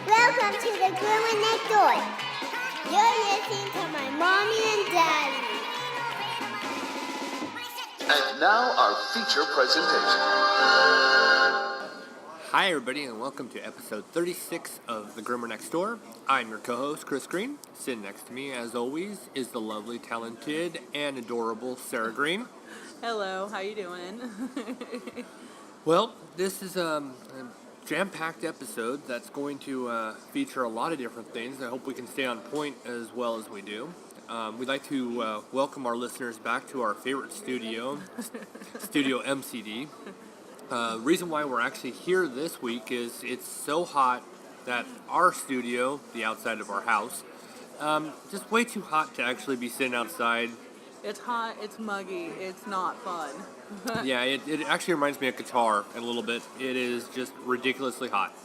Welcome to the Groomer Next Door. You're listening to my mommy and daddy. And now our feature presentation. Hi everybody and welcome to episode 36 of the Groomer Next Door. I'm your co-host Chris Green. Sitting next to me as always is the lovely, talented, and adorable Sarah Green. Hello, how you doing? Well, this is a jam-packed episode that's going to feature a lot of different things. I hope we can stay on point as well as we do. We'd like to welcome our listeners back to our favorite studio, Studio MCD. The reason why we're actually here this week is it's so hot that our studio, the outside of our house, just way too hot to actually be sitting outside. It's hot, it's muggy, it's not fun. Yeah, it actually reminds me of Qatar a little bit. It is just ridiculously hot.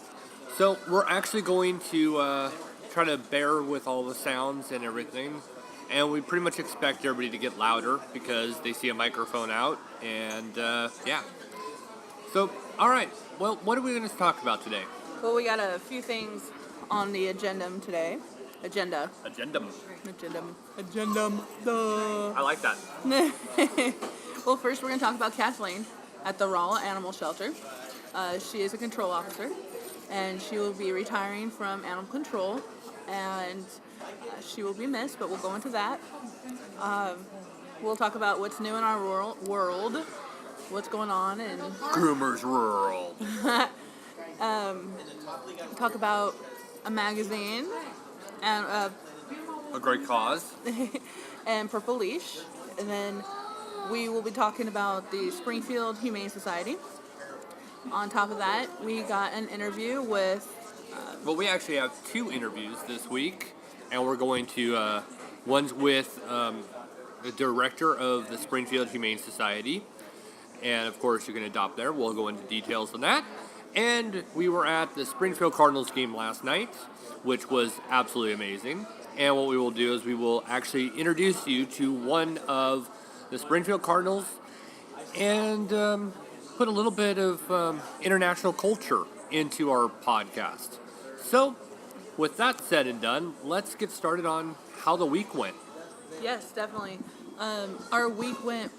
So we're actually going to try to bear with all the sounds and everything. And we pretty much expect everybody to get louder because they see a microphone out. And yeah. So, all right. Well, what are we going to talk about today? Well, we got a few things on the agenda today. Agendum. Duh. I like that. Well, first we're going to talk about Kathleen at the RAFAEL Animal Shelter. She is a control officer, and she will be retiring from animal control, and she will be missed, but we'll go into that. We'll talk about what's new in our world, what's going on, and Groomer's World. talk about a magazine, and A great cause. and Purple Leash, and then we will be talking about the Springfield Humane Society. On top of that, we got an interview with... Well, we actually have two interviews this week, and we're going to... one's with the director of the Springfield Humane Society, and of course you're going to adopt there. We'll go into details on that. And we were at the Springfield Cardinals game last night, which was absolutely amazing. And what we will do is we will actually introduce you to one of the Springfield Cardinals and put a little bit of international culture into our podcast. So, with that said and done, let's get started on how the week went. Yes, definitely. Our week went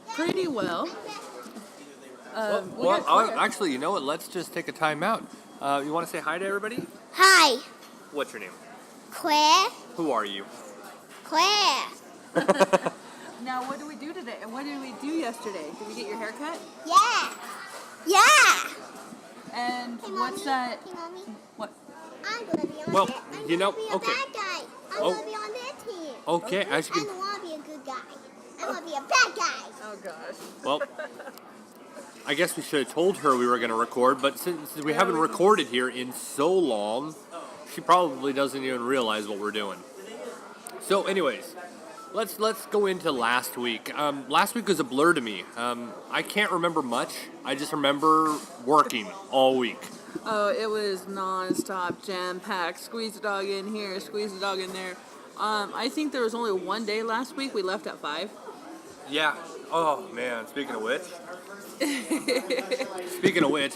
pretty well. Actually, you know what? Let's just take a time out. You want to say hi to everybody? Hi, What's your name? Claire. Who are you? Claire. Now, what did we do today? And what did we do yesterday? Did we get your hair cut? Yeah. Yeah. And Hey, what's Mommy. that? Hey, Mommy. What? I'm gonna be on Well, that. I'm you know, gonna be a okay. bad guy. I'm Oh. gonna be on their team. Okay, as you I can... don't wanna be a good guy. I wanna be a bad guy. Oh gosh. Well, I guess we should have told her we were going to record, but since we haven't recorded here in so long, she probably doesn't even realize what we're doing. So anyways, let's go into last week. Last week was a blur to me. I can't remember much. I just remember working all week. Oh, it was non-stop, jam-packed. Squeeze the dog in here, squeeze the dog in there. I think there was only one day last week. We left at 5. Yeah. Oh, man. Speaking of which,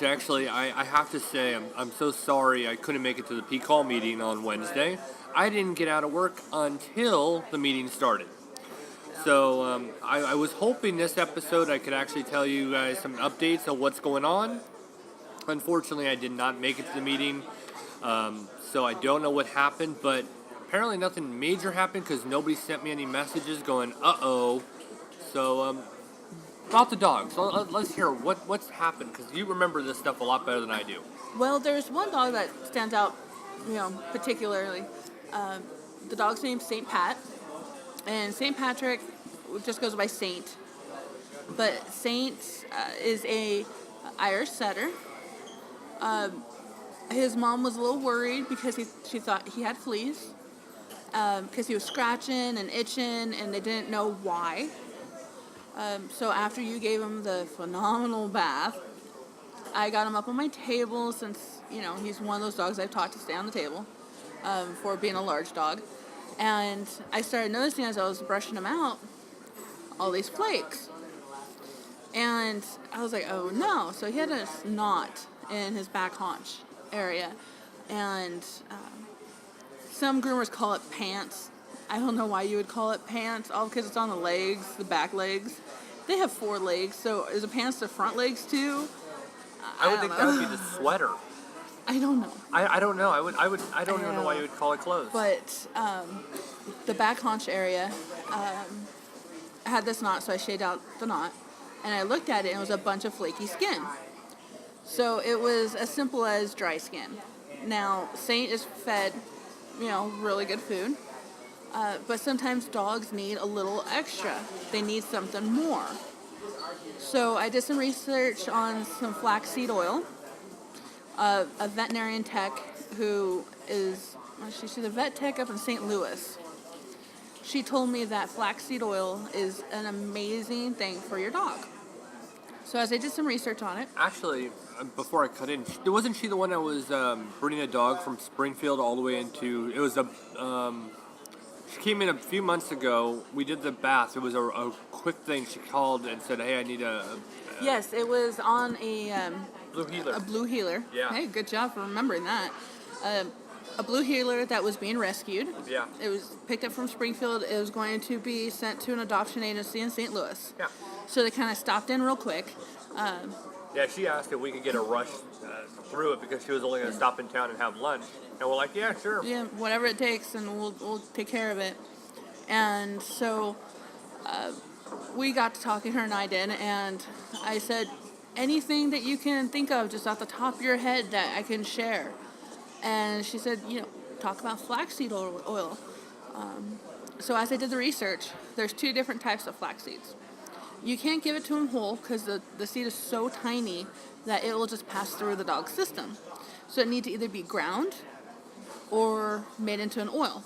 actually, I have to say I'm so sorry I couldn't make it to the P-Call meeting on Wednesday. I didn't get out of work until the meeting started. So I was hoping this episode I could actually tell you guys some updates on what's going on. Unfortunately, I did not make it to the meeting, so I don't know what happened, but apparently nothing major happened because nobody sent me any messages going, uh-oh. So, about the dogs, let's hear what's happened, because you remember this stuff a lot better than I do. Well, there's one dog that stands out, particularly. The dog's name's St. Pat, and St. Patrick just goes by Saint. But Saint is a Irish setter. His mom was a little worried because she thought he had fleas, because he was scratching and itching, and they didn't know why. So after you gave him the phenomenal bath, I got him up on my table since, he's one of those dogs I've taught to stay on the table for being a large dog. And I started noticing as I was brushing him out, all these flakes. And I was like, oh no. So he had a snot in his back haunch area. And some groomers call it pants. I don't know why you would call it pants, all because it's on the legs, the back legs. They have 4 legs, so is a pants the front legs too? I would think that would be the sweater. I don't know. I don't know. I don't even know why you would call it clothes. But the back haunch area had this knot, so I shaved out the knot. And I looked at it, and it was a bunch of flaky skin. So it was as simple as dry skin. Now, Saint is fed, really good food. But sometimes dogs need a little extra. They need something more. So I did some research on some flaxseed oil. A veterinarian tech who is, she's a vet tech up in St. Louis. She told me that flaxseed oil is an amazing thing for your dog. So as I did some research on it. Actually, before I cut in, wasn't she the one that was bringing a dog from Springfield all the way into, it was she came in a few months ago. We did the bath. It was a quick thing. She called and said, hey, I need Yes, it was on a blue healer. A blue healer. Yeah. Hey, good job for remembering that. A blue healer that was being rescued. Yeah. It was picked up from Springfield. It was going to be sent to an adoption agency in St. Louis. Yeah. So they kind of stopped in real quick. Yeah, she asked if we could get a rush through it because she was only going to stop in town and have lunch. And we're like, yeah, sure. Yeah, whatever it takes, and we'll take care of it. And so we got to talking, her and I did, and I said, anything that you can think of just off the top of your head that I can share. And she said, talk about flaxseed oil. So as I did the research, there's 2 different types of flax seeds. You can't give it to them whole because the seed is so tiny that it will just pass through the dog's system. So it needs to either be ground or made into an oil.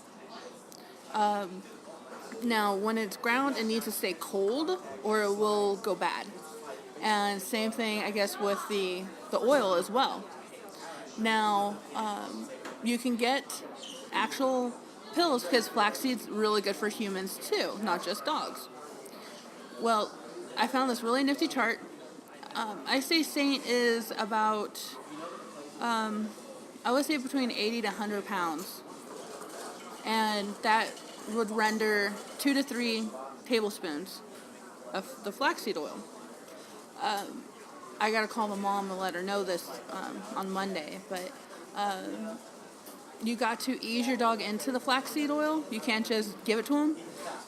Now, when it's ground, it needs to stay cold or it will go bad. And same thing, I guess, with the oil as well. Now, you can get actual pills because flaxseed's really good for humans too, not just dogs. Well, I found this really nifty chart. I say Saint is about, I would say between 80 to 100 pounds. And that would render 2 to 3 tablespoons of the flaxseed oil. I got to call the mom and let her know this on Monday, but you got to ease your dog into the flaxseed oil. You can't just give it to him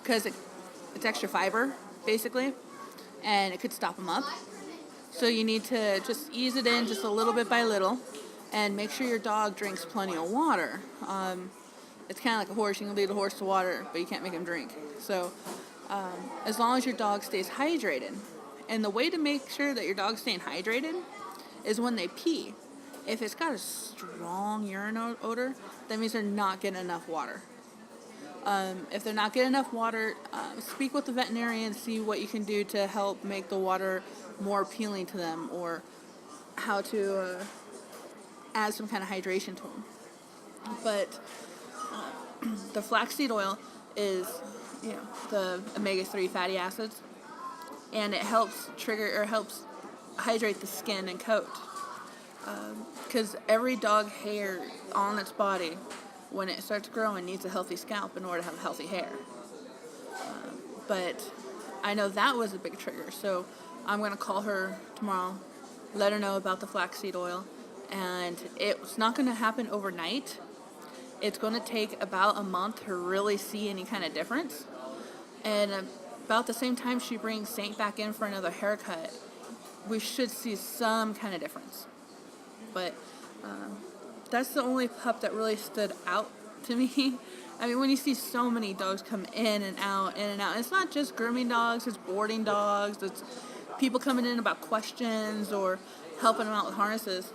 because it's extra fiber, basically, and it could stop him up. So you need to just ease it in just a little bit by little and make sure your dog drinks plenty of water. It's kind of like a horse. You can lead a horse to water, but you can't make him drink. So as long as your dog stays hydrated. And the way to make sure that your dog's staying hydrated is when they pee. If it's got a strong urine odor, that means they're not getting enough water. If they're not getting enough water, speak with the veterinarian, see what you can do to help make the water more appealing to them or how to add some kind of hydration to them. But the flaxseed oil is, the omega-3 fatty acids, and it helps helps hydrate the skin and coat. Because every dog hair on its body, when it starts growing, needs a healthy scalp in order to have healthy hair. But I know that was a big trigger, so I'm going to call her tomorrow, let her know about the flaxseed oil, and it's not going to happen overnight. It's going to take about a month to really see any kind of difference. And about the same time she brings Saint back in for another haircut, we should see some kind of difference. But that's the only pup that really stood out to me. I mean, when you see so many dogs come in and out, it's not just grooming dogs, it's boarding dogs, it's people coming in about questions or helping them out with harnesses.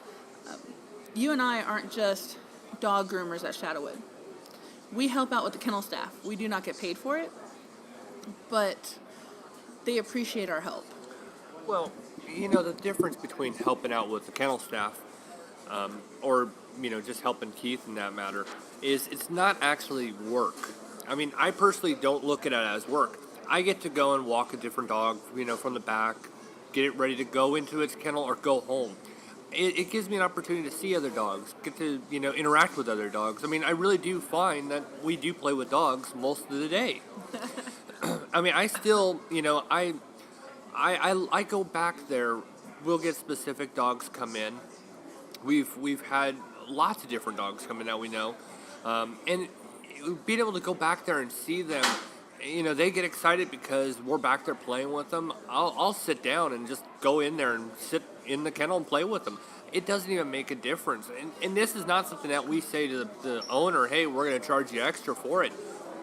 You and I aren't just dog groomers at Shadowwood. We help out with the kennel staff. We do not get paid for it, but they appreciate our help. Well, the difference between helping out with the kennel staff or just helping Keith in that matter is it's not actually work. I mean, I personally don't look at it as work. I get to go and walk a different dog, from the back, get it ready to go into its kennel or go home. it gives me an opportunity to see other dogs, get to, interact with other dogs. I mean, I really do find that we do play with dogs most of the day. I mean, I still, I go back there. We'll get specific dogs come in. We've had lots of different dogs come in that we know, and being able to go back there and see them, they get excited because we're back there playing with them. I'll sit down and just go in there and sit in the kennel and play with them. It doesn't even make a difference. And this is not something that we say to the owner, hey, we're going to charge you extra for it.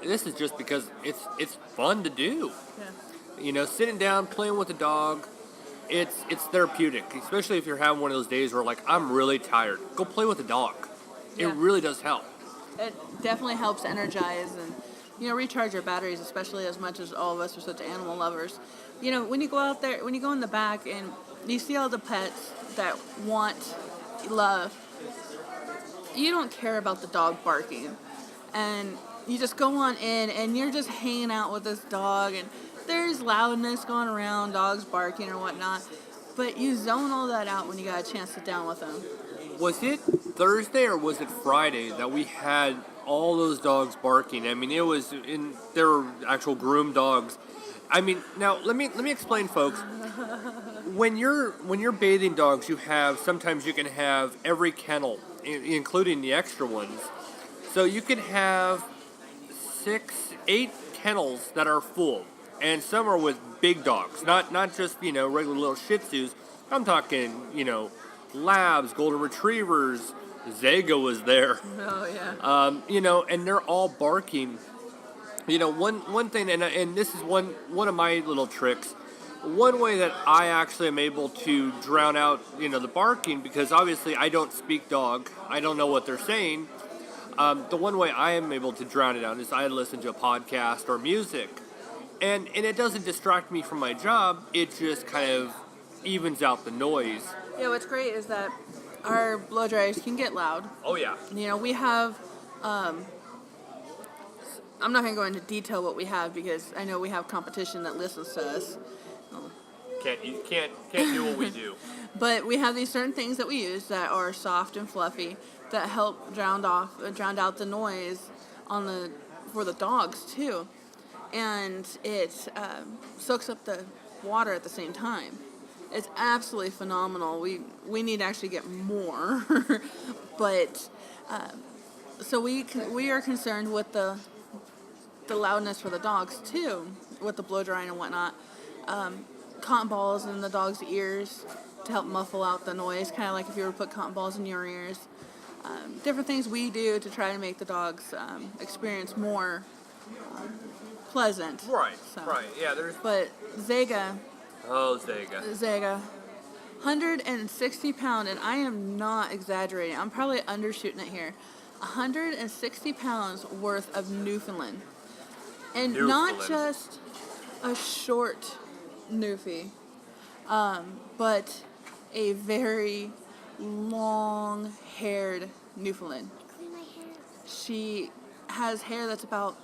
This is just because it's fun to do. Yeah. Sitting down, playing with the dog, it's therapeutic, especially if you're having one of those days where, like, I'm really tired. Go play with the dog. Yeah. It really does help. It definitely helps energize and, recharge your batteries, especially as much as all of us are such animal lovers. When you go out there, when you go in the back and you see all the pets that want love, you don't care about the dog barking. And you just go on in and you're just hanging out with this dog and there's loudness going around, dogs barking or whatnot. But you zone all that out when you got a chance to sit down with them. Was it Thursday or was it Friday that we had all those dogs barking? I mean, they were actual groomed dogs. I mean, now let me explain, folks. When you're bathing dogs, sometimes you can have every kennel, including the extra ones. So you can have 6, 8 kennels that are full, and some are with big dogs, not just regular little Shih Tzus. I'm talking Labs, Golden Retrievers. Zega was there. Oh yeah. And they're all barking. One thing, and this is one of my little tricks. One way that I actually am able to drown out, the barking, because obviously I don't speak dog. I don't know what they're saying. The one way I am able to drown it out is I listen to a podcast or music. And it doesn't distract me from my job. It just kind of evens out the noise. Yeah, what's great is that our blow dryers can get loud. Oh, yeah. We have, I'm not going to go into detail what we have because I know we have competition that listens to us. You can't do what we do. But we have these certain things that we use that are soft and fluffy that help drown out the noise for the dogs too. And it soaks up the water at the same time. It's absolutely phenomenal. We need to actually get more, but so we are concerned with the loudness for the dogs too, with the blow drying and whatnot. Cotton balls in the dog's ears to help muffle out the noise, kind of like if you were to put cotton balls in your ears. Different things we do to try to make the dog's experience more pleasant. Right. So. Right. Yeah. But Zega. Oh, Zega. 160 pound, and I am not exaggerating. I'm probably undershooting it here. 160 pounds worth of Newfoundland. And not just a short Newfie, but a very long-haired Newfoundland. She has hair that's about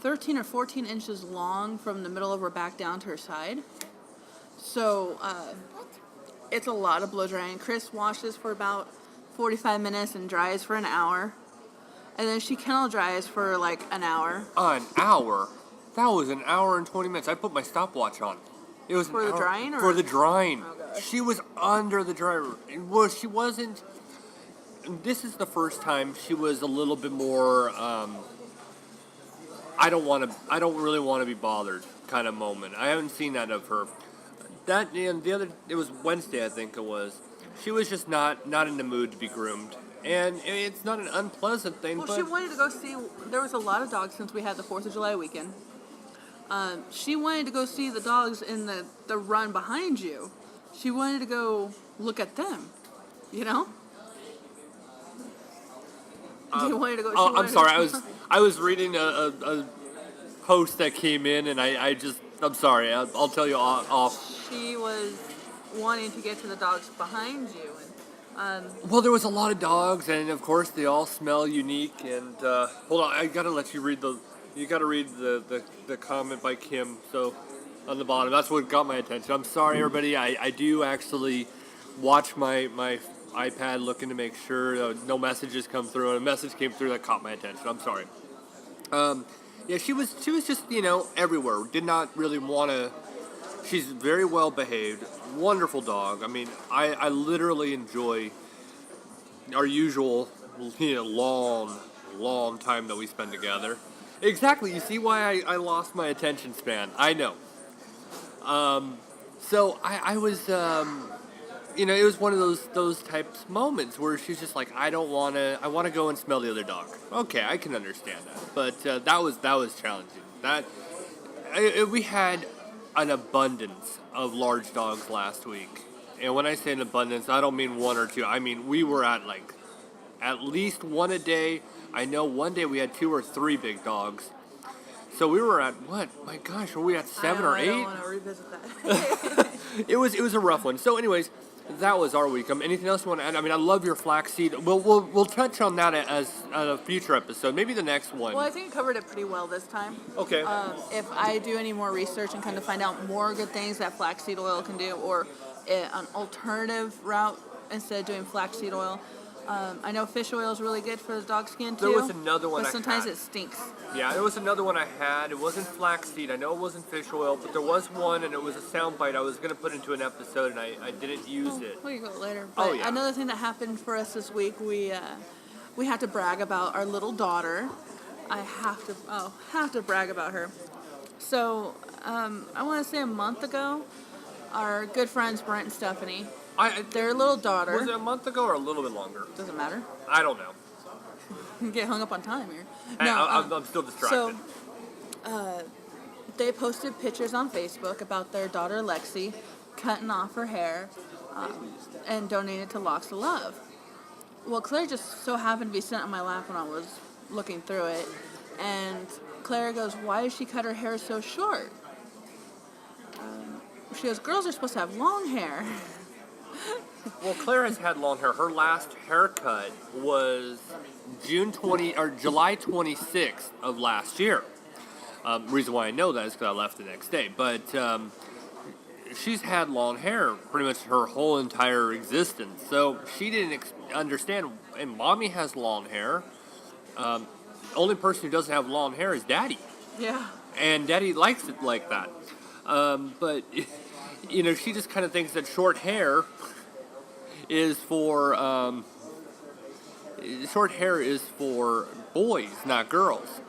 13 or 14 inches long from the middle of her back down to her side. So it's a lot of blow drying. Chris washes for about 45 minutes and dries for an hour. And then she kennel dries for like an hour. An hour? That was an hour and 20 minutes. I put my stopwatch on. It was for the drying? Or? For the drying. Oh, gosh. She was under the dryer. Well, she wasn't. This is the first time she was a little bit more. I don't really want to be bothered kind of moment. I haven't seen that of her. That and it was Wednesday, I think it was. She was just not in the mood to be groomed, and it's not an unpleasant thing. Well, but she wanted to go see. There was a lot of dogs since we had the 4th of July weekend. She wanted to go see the dogs in the run behind you. She wanted to go look at them. You know. I'm sorry. I was reading a post that came in, and I'm sorry. I'll tell you off. She was wanting to get to the dogs behind you. And, well, there was a lot of dogs, and of course they all smell unique. And hold on, I gotta let you read the comment by Kim. So on the bottom, that's what got my attention. I'm sorry, everybody. I do actually watch my iPad looking to make sure no messages come through, and a message came through that caught my attention. I'm sorry. Yeah, she was just, everywhere. Did not really want to. She's very well behaved, wonderful dog. I mean, I literally enjoy our usual, long time that we spend together. Exactly. You see why I lost my attention span. I know. So I was, it was one of those types moments where she's just like, I want to go and smell the other dog. Okay, I can understand that. But that was challenging. We had an abundance of large dogs last week. And when I say an abundance, I don't mean one or two. I mean, we were at at least one a day. I know one day we had 2 or 3 big dogs. So we were at what? My gosh, were we at 7 or 8? I don't want to revisit that. It was a rough one. So anyways, that was our week. Anything else you want to add? I mean, I love your flaxseed. We'll touch on that as a future episode. Maybe the next one. Well, I think I covered it pretty well this time. Okay. If I do any more research and kind of find out more good things that flaxseed oil can do, or an alternative route instead of doing flaxseed oil. I know fish oil is really good for the dog skin too. There was another one but sometimes I had. It stinks. Yeah, there was another one I had. It wasn't flaxseed. I know it wasn't fish oil, but there was one, and it was a soundbite I was going to put into an episode, and I didn't use it. We can go later. But yeah. Another thing that happened for us this week, we had to brag about our little daughter. I have to brag about her. So I want to say a month ago, our good friends Brent and Stephanie, their little daughter. Was it a month ago or a little bit longer? Doesn't matter. I don't know. You get hung up on time here. Hey, I'm still distracted. So, they posted pictures on Facebook about their daughter Lexi cutting off her hair and donating it to Locks of Love. Well, Claire just so happened to be sitting on my lap when I was looking through it, and Claire goes, "Why does she cut her hair so short?" She goes, "Girls are supposed to have long hair." Well, Claire has had long hair. Her last haircut was July 26th of last year. Reason why I know that is because I left the next day. But she's had long hair pretty much her whole entire existence. So she didn't understand. And Mommy has long hair. Only person who doesn't have long hair is Daddy. Yeah. And Daddy likes it like that. But, she just kind of thinks that short hair is for boys, not girls.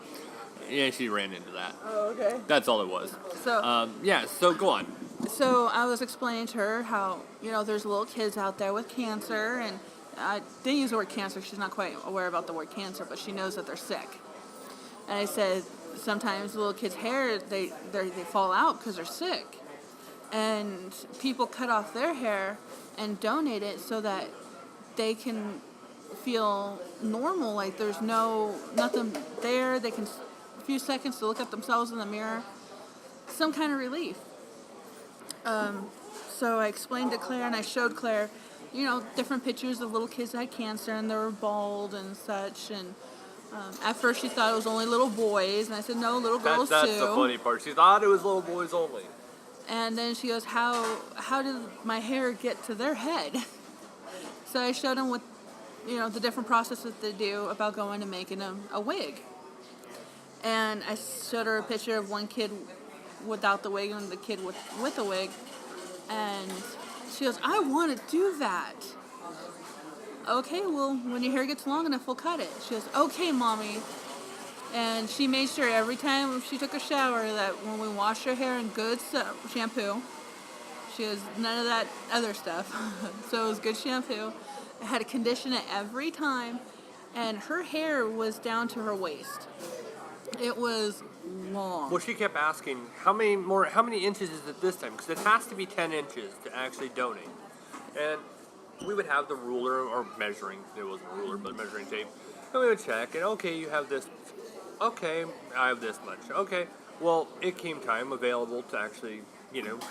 Yeah, she ran into that. Oh, okay. That's all it was. So so go on. So I was explaining to her how, there's little kids out there with cancer, and I didn't use the word cancer. She's not quite aware about the word cancer, but she knows that they're sick. And I said, sometimes little kids' hair, they fall out because they're sick. And people cut off their hair and donate it so that they can feel normal, like there's nothing there. They can, a few seconds to look at themselves in the mirror, some kind of relief. So I explained to Claire, and I showed Claire, different pictures of little kids that had cancer, and they were bald and such. And at first she thought it was only little boys, and I said, no, little girls too. That's the funny part. She thought it was little boys only. And then she goes, how did my hair get to their head? So I showed them what, the different processes they do about going and making a wig. And I showed her a picture of one kid without the wig and the kid with a wig. And she goes, I want to do that. Okay, well, when your hair gets long enough, we'll cut it. She goes, okay, Mommy. And she made sure every time she took a shower that when we washed her hair in good shampoo, she goes, none of that other stuff. So it was good shampoo. I had to condition it every time. And her hair was down to her waist. It was long. Well, she kept asking, how many inches is it this time? Because it has to be 10 inches to actually donate. And we would have the ruler, or measuring, it wasn't a ruler, but measuring tape. And we would check, and okay, you have this. Okay, I have this much. Okay, well, it came time available to actually,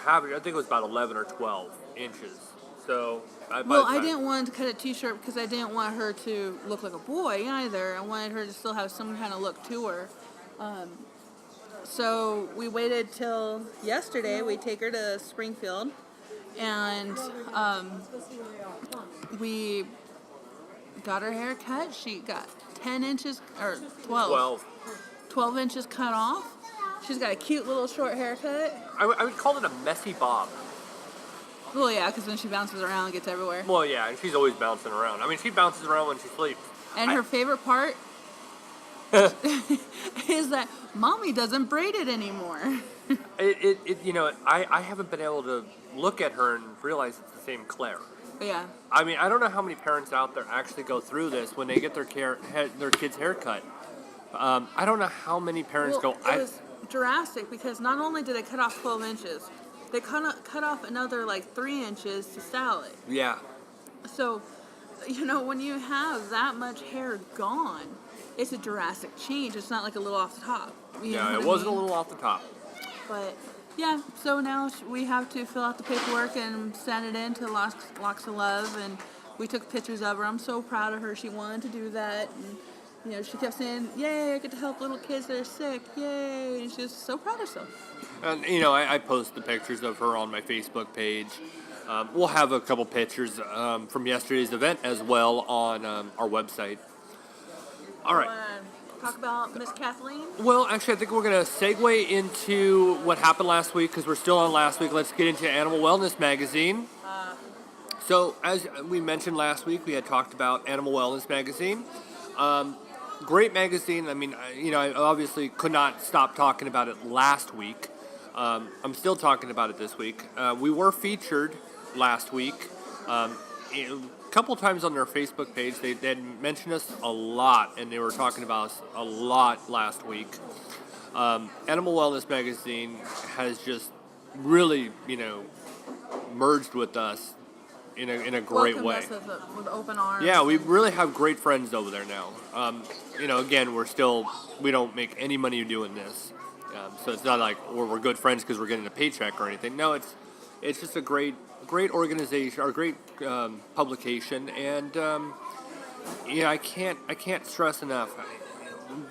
have it. I think it was about 11 or 12 inches. So, I didn't want to cut it too short because I didn't want her to look like a boy either. I wanted her to still have some kind of look to her. So we waited till yesterday. We take her to Springfield, and we got her hair cut. She got 10 inches, or 12 inches cut off. She's got a cute little short haircut. I would call it a messy bob. Well, yeah, because when she bounces around, it gets everywhere. Well, yeah, and she's always bouncing around. I mean, she bounces around when she sleeps. And her favorite part is that Mommy doesn't braid it anymore. I haven't been able to look at her and realize it's the same Claire. Yeah. I mean, I don't know how many parents out there actually go through this when they get their kids' hair cut. I don't know how many parents It was drastic because not only did they cut off 12 inches, they cut off another like 3 inches to style it. Yeah. So, when you have that much hair gone, it's a drastic change. It's not like a little off the top. It wasn't a little off the top. But, yeah, so now we have to fill out the paperwork and send it in to Locks of Love, and we took pictures of her. I'm so proud of her. She wanted to do that, and, she kept saying, yay, I get to help little kids that are sick, yay, and she's so proud of herself. And, I post the pictures of her on my Facebook page. We'll have a couple pictures from yesterday's event as well on our website. All right. Talk about Miss Kathleen? Well, actually, I think we're going to segue into what happened last week because we're still on last week. Let's get into Animal Wellness Magazine. So, as we mentioned last week, we had talked about Animal Wellness Magazine. Great magazine. I mean, I obviously could not stop talking about it last week. I'm still talking about it this week. We were featured last week. A couple times on their Facebook page, they had mentioned us a lot, and they were talking about us a lot last week. Animal Wellness Magazine has just really, merged with us in a great way. Welcomed us with open arms. Yeah, we really have great friends over there now. Again, we don't make any money doing this. So it's not like we're good friends because we're getting a paycheck or anything. No, it's just a great organization or great publication, and I can't stress enough.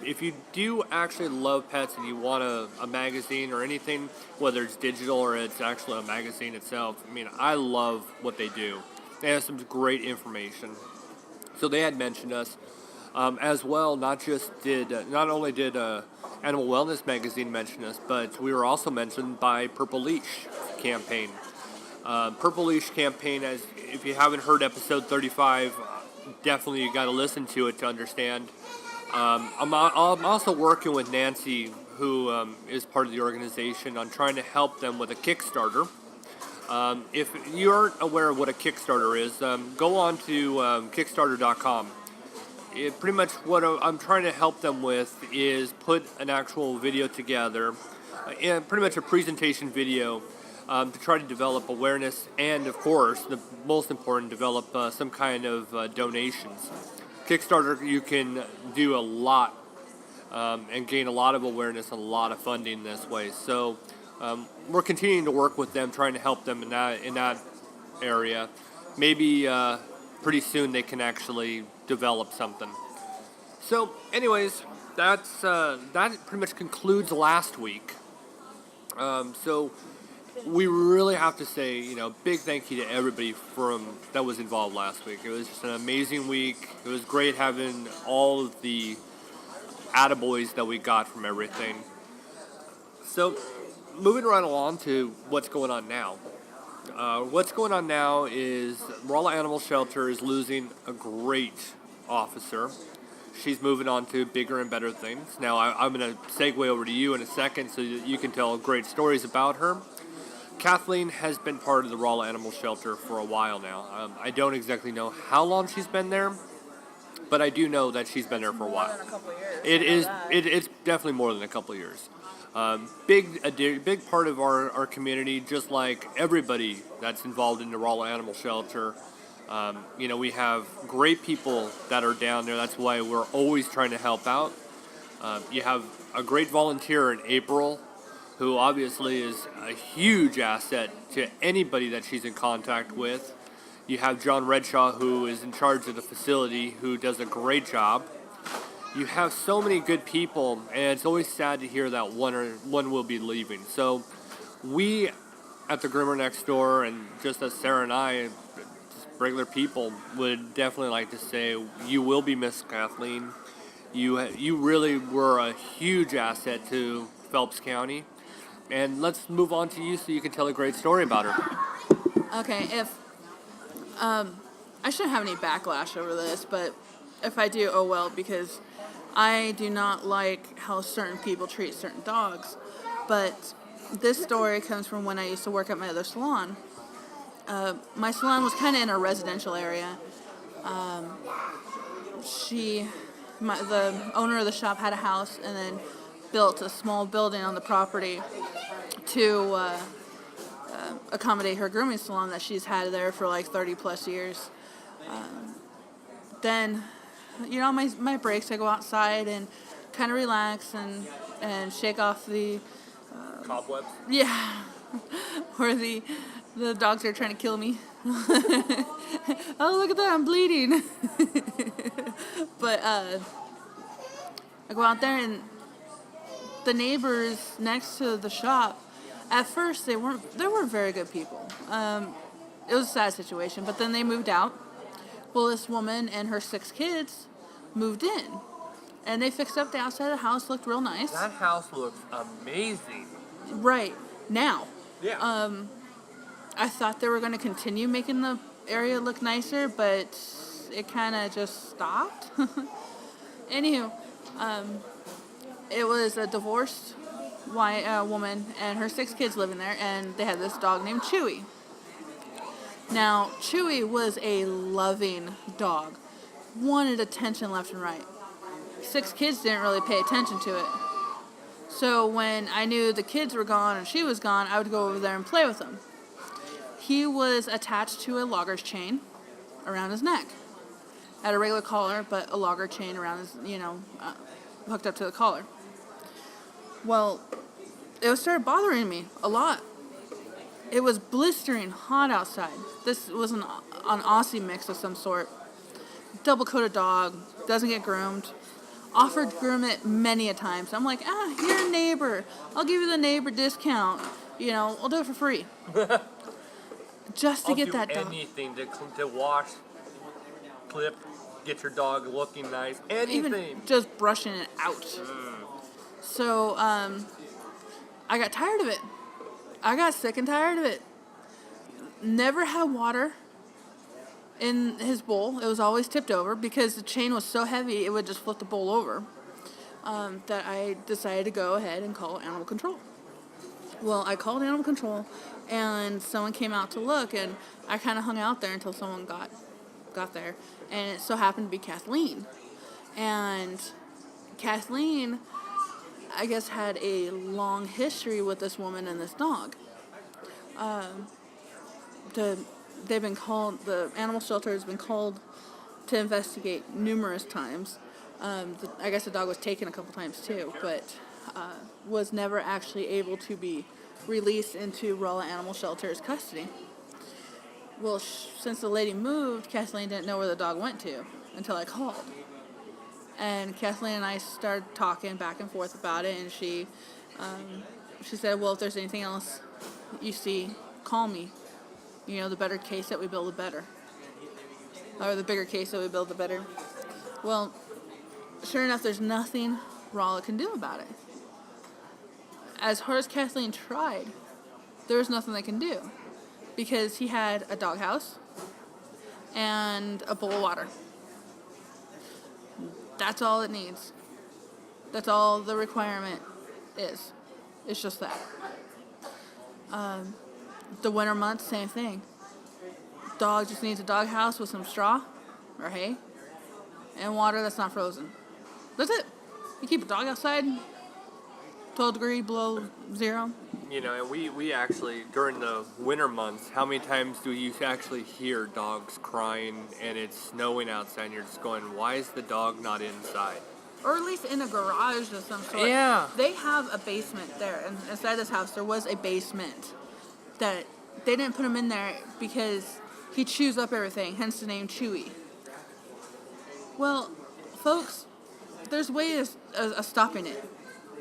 If you do actually love pets and you want a magazine or anything, whether it's digital or it's actually a magazine itself, I mean, I love what they do. They have some great information. So they had mentioned us as well. Not only did Animal Wellness Magazine mention us, but we were also mentioned by Purple Leash campaign. Purple Leash campaign, if you haven't heard episode 35, definitely you got to listen to it to understand. I'm also working with Nancy, who is part of the organization, on trying to help them with a Kickstarter. If you aren't aware of what a Kickstarter is, go on to Kickstarter.com. Pretty much what I'm trying to help them with is put an actual video together, and pretty much a presentation video to try to develop awareness and, of course, the most important, develop some kind of donations. Kickstarter, you can do a lot and gain a lot of awareness and a lot of funding this way. So we're continuing to work with them, trying to help them in that area. Maybe pretty soon they can actually develop something. So, anyways, that pretty much concludes last week. So we really have to say, big thank you to everybody that was involved last week. It was just an amazing week. It was great having all of the attaboys that we got from everything. So, moving right along to what's going on now. What's going on now is Rolla Animal Shelter is losing a great officer. She's moving on to bigger and better things. Now, I'm going to segue over to you in a second so that you can tell great stories about her. Kathleen has been part of the Rolla Animal Shelter for a while now. I don't exactly know how long she's been there, but I do know that she's been there for a while. More than a couple of years. It's definitely more than a couple of years. Big part of our community, just like everybody that's involved in the Rolla Animal Shelter. We have great people that are down there. That's why we're always trying to help out. You have a great volunteer in April, who obviously is a huge asset to anybody that she's in contact with. You have John Redshaw, who is in charge of the facility, who does a great job. You have so many good people, and it's always sad to hear that one will be leaving. So we at the Groomer Next Door, and just as Sarah and I, regular people would definitely like to say you will be missed, Kathleen. You really were a huge asset to Phelps County. And let's move on to you so you can tell a great story about her. Okay, if I shouldn't have any backlash over this, but if I do, oh well, because I do not like how certain people treat certain dogs. But this story comes from when I used to work at my other salon. My salon was kind of in a residential area. The owner of the shop had a house and then built a small building on the property to accommodate her grooming salon that she's had there for like 30 plus years. Then, my breaks, I go outside and kind of relax and shake off the Cobwebs? yeah, or the dogs are trying to kill me. Oh, look at that, I'm bleeding. But I go out there and the neighbors next to the shop, at first they weren't very good people. It was a sad situation, but then they moved out. Well, this woman and her 6 kids moved in, and they fixed up the outside of the house, looked real nice. That house looks amazing. Right, now. Yeah. I thought they were going to continue making the area look nicer, but it kind of just stopped. Anywho, it was a divorced woman and her 6 kids living there, and they had this dog named Chewy. Now, Chewy was a loving dog, wanted attention left and right. 6 kids didn't really pay attention to it. So when I knew the kids were gone and she was gone, I would go over there and play with them. He was attached to a logger's chain around his neck. Had a regular collar, but a logger chain around his, hooked up to the collar. Well, it started bothering me a lot. It was blistering hot outside. This was an Aussie mix of some sort. Double-coated dog, doesn't get groomed. Offered to groom it many a time. So I'm like, you're a neighbor. I'll give you the neighbor discount. I'll do it for free. Just to get that dog. I'll do anything to wash, clip, get your dog looking nice. Anything. Even just brushing it out. So I got tired of it. I got sick and tired of it. Never had water in his bowl. It was always tipped over because the chain was so heavy it would just flip the bowl over. That I decided to go ahead and call animal control. Well, I called animal control and someone came out to look, and I kind of hung out there until someone got there, and it so happened to be Kathleen. And Kathleen, I guess, had a long history with this woman and this dog. The animal shelter has been called to investigate numerous times. I guess the dog was taken a couple times too, but was never actually able to be released into Rolla Animal Shelter's custody. Well, since the lady moved, Kathleen didn't know where the dog went to until I called. And Kathleen and I started talking back and forth about it, and she said, well, if there's anything else you see, call me. The better case that we build, the better. Or the bigger case that we build, the better. Well, sure enough, there's nothing Rolla can do about it. As hard as Kathleen tried, there was nothing they can do. Because he had a doghouse and a bowl of water. That's all it needs. That's all the requirement is. It's just that. The winter months, same thing. Dog just needs a doghouse with some straw or hay and water that's not frozen. That's it. You keep a dog outside, 12 degree below zero. And we actually, during the winter months, how many times do you actually hear dogs crying and it's snowing outside and you're just going, why is the dog not inside? Or at least in a garage of some sort. Yeah. They have a basement there. And inside this house, there was a basement that they didn't put him in there because he chews up everything, hence the name Chewy. Well, folks, there's ways of stopping it.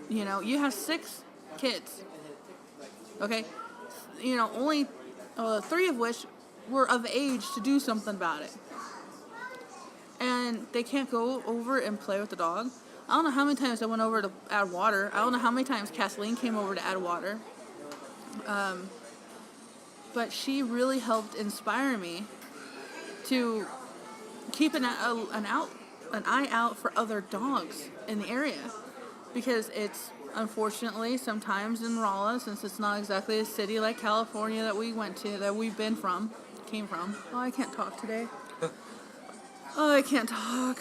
You have 6 kids. Okay? Only 3 of which were of age to do something about it. And they can't go over and play with the dog. I don't know how many times I went over to add water. I don't know how many times Kathleen came over to add water. But she really helped inspire me to keep an eye out for other dogs in the area. Because it's, unfortunately, sometimes in Rolla, since it's not exactly a city like California that we went to, that we've came from. Oh, I can't talk today. Oh, I can't talk.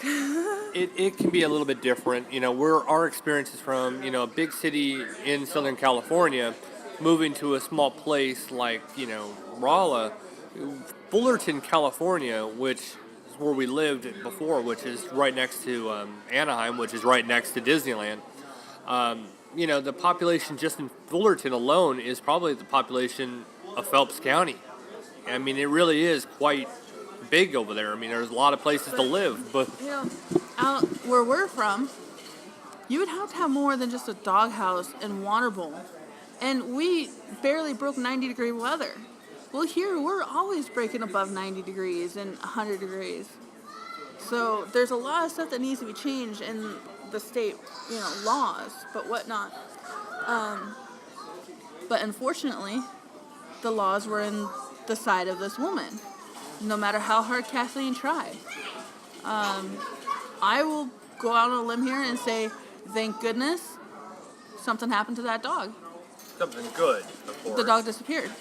It can be a little bit different. Our experiences from, a big city in Southern California, moving to a small place like, Rolla, Fullerton, California, which is where we lived before, which is right next to Anaheim, which is right next to Disneyland. The population just in Fullerton alone is probably the population of Phelps County. I mean, it really is quite big over there. I mean, there's a lot of places to live, but out where we're from, you would have to have more than just a doghouse and water bowl. And we barely broke 90-degree weather. Well, here we're always breaking above 90 degrees and 100 degrees. So there's a lot of stuff that needs to be changed in the state, laws, but whatnot. But unfortunately, the laws were in the side of this woman. No matter how hard Kathleen tried. I will go out on a limb here and say, thank goodness something happened to that dog. something good, of course. The dog disappeared.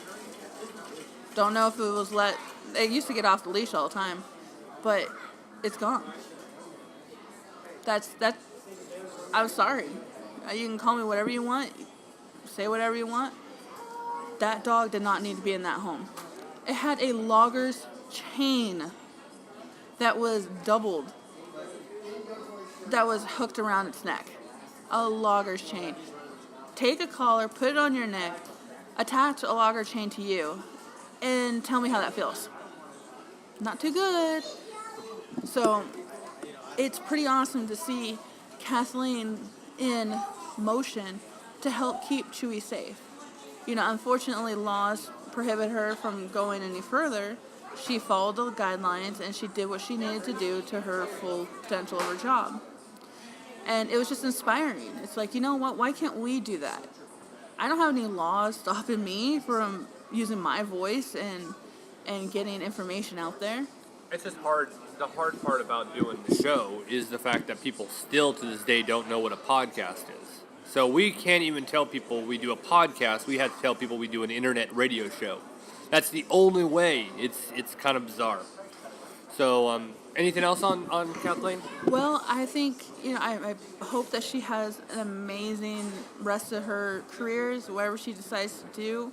Don't know if it was it used to get off the leash all the time, but it's gone. I'm sorry. You can call me whatever you want, say whatever you want. That dog did not need to be in that home. It had a logger's chain that was doubled, that was hooked around its neck. A logger's chain. Take a collar, put it on your neck, attach a logger chain to you, and tell me how that feels. Not too good. So it's pretty awesome to see Kathleen in motion to help keep Chewy safe. Unfortunately, laws prohibit her from going any further. She followed the guidelines and she did what she needed to do to her full potential of her job. And it was just inspiring. It's like, you know what? Why can't we do that? I don't have any laws stopping me from using my voice and getting information out there. It's just hard. The hard part about doing the show is the fact that people still to this day don't know what a podcast is. So we can't even tell people we do a podcast. We have to tell people we do an internet radio show. That's the only way. It's kind of bizarre. So anything else on Kathleen? Well, I think, I hope that she has an amazing rest of her careers, whatever she decides to do.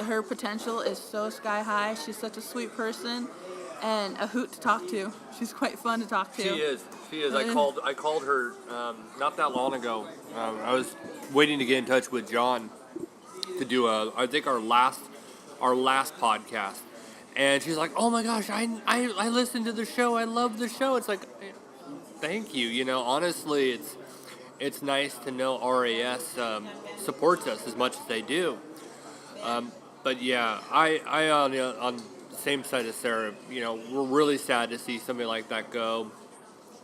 Her potential is so sky high. She's such a sweet person and a hoot to talk to. She's quite fun to talk to. She is. I called her not that long ago. I was waiting to get in touch with John to do I think our last podcast. And she's like, "Oh my gosh, I listened to the show. I love the show." It's like, thank you. Honestly, it's nice to know RAS supports us as much as they do. But yeah, I on the same side as Sarah, we're really sad to see somebody like that go.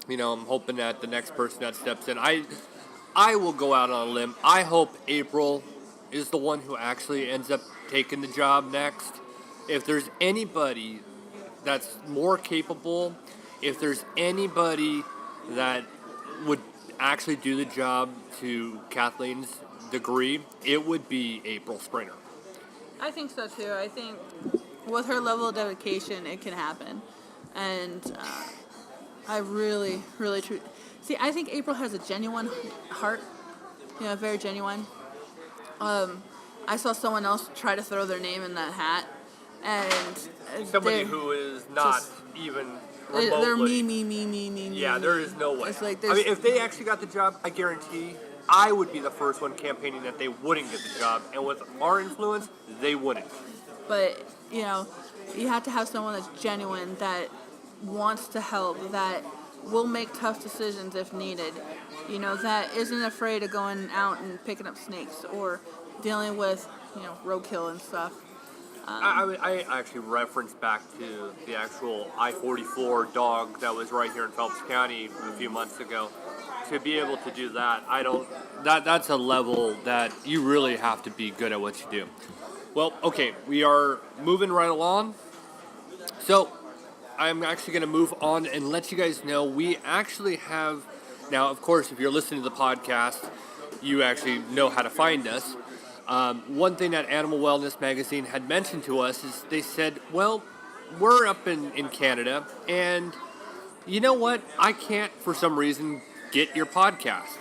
I'm hoping that the next person that steps in, I will go out on a limb. I hope April is the one who actually ends up taking the job next. If there's anybody that's more capable, if there's anybody that would actually do the job to Kathleen's degree, it would be April Springer. I think so too. I think with her level of dedication, it can happen. And I really, really see, I think April has a genuine heart, very genuine. I saw someone else try to throw their name in that hat. And somebody who is not even remotely. They're me. Yeah, there is no way. It's like if they actually got the job, I guarantee I would be the first one campaigning that they wouldn't get the job. And with our influence, they wouldn't. But, you have to have someone that's genuine, that wants to help, that will make tough decisions if needed. That isn't afraid of going out and picking up snakes or dealing with, roadkill and stuff. I actually referenced back to the actual I-44 dog that was right here in Phelps County a few months ago. To be able to do that, that's a level that you really have to be good at what you do. Well, okay, we are moving right along. So I'm actually going to move on and let you guys know we actually have, now of course if you're listening to the podcast, you actually know how to find us. One thing that Animal Wellness Magazine had mentioned to us is they said, well, we're up in Canada, and you know what? I can't, for some reason, get your podcast.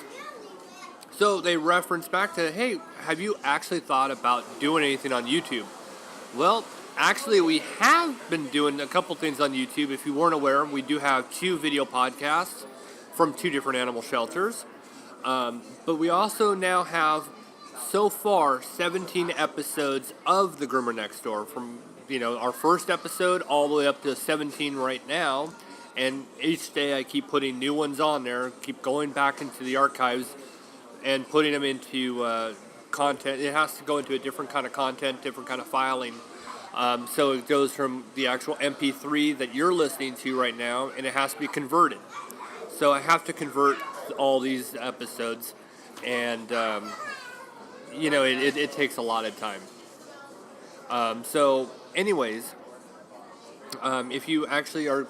So they referenced back to, hey, have you actually thought about doing anything on YouTube? Well, actually, we have been doing a couple things on YouTube. If you weren't aware, we do have 2 video podcasts from 2 different animal shelters. But we also now have, so far, 17 episodes of the Groomer Next Door, from our first episode all the way up to 17 right now. And each day I keep putting new ones on there, keep going back into the archives and putting them into content. It has to go into a different kind of content, different kind of filing. So it goes from the actual MP3 that you're listening to right now, and it has to be converted. So I have to convert all these episodes, and it takes a lot of time. So anyways, if you actually are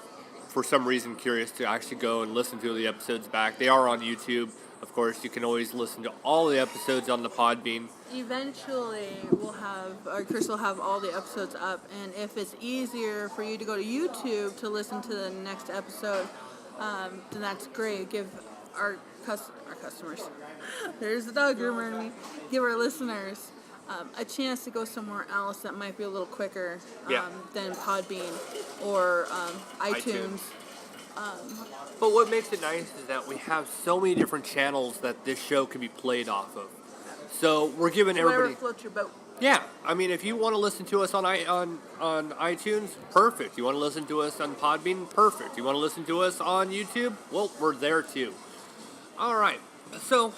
for some reason curious to actually go and listen to the episodes back, they are on YouTube. Of course, you can always listen to all the episodes on the Podbean. Eventually, Chris will have all the episodes up, and if it's easier for you to go to YouTube to listen to the next episode, then that's great. Give our customers, there's the dog groomer in me, give our listeners a chance to go somewhere else that might be a little quicker than Podbean or iTunes. But what makes it nice is that we have so many different channels that this show can be played off of. So we're giving everybody. Whatever floats your boat. Yeah, I mean, if you want to listen to us on iTunes, perfect. You want to listen to us on Podbean, perfect. You want to listen to us on YouTube, well, we're there too. All right, so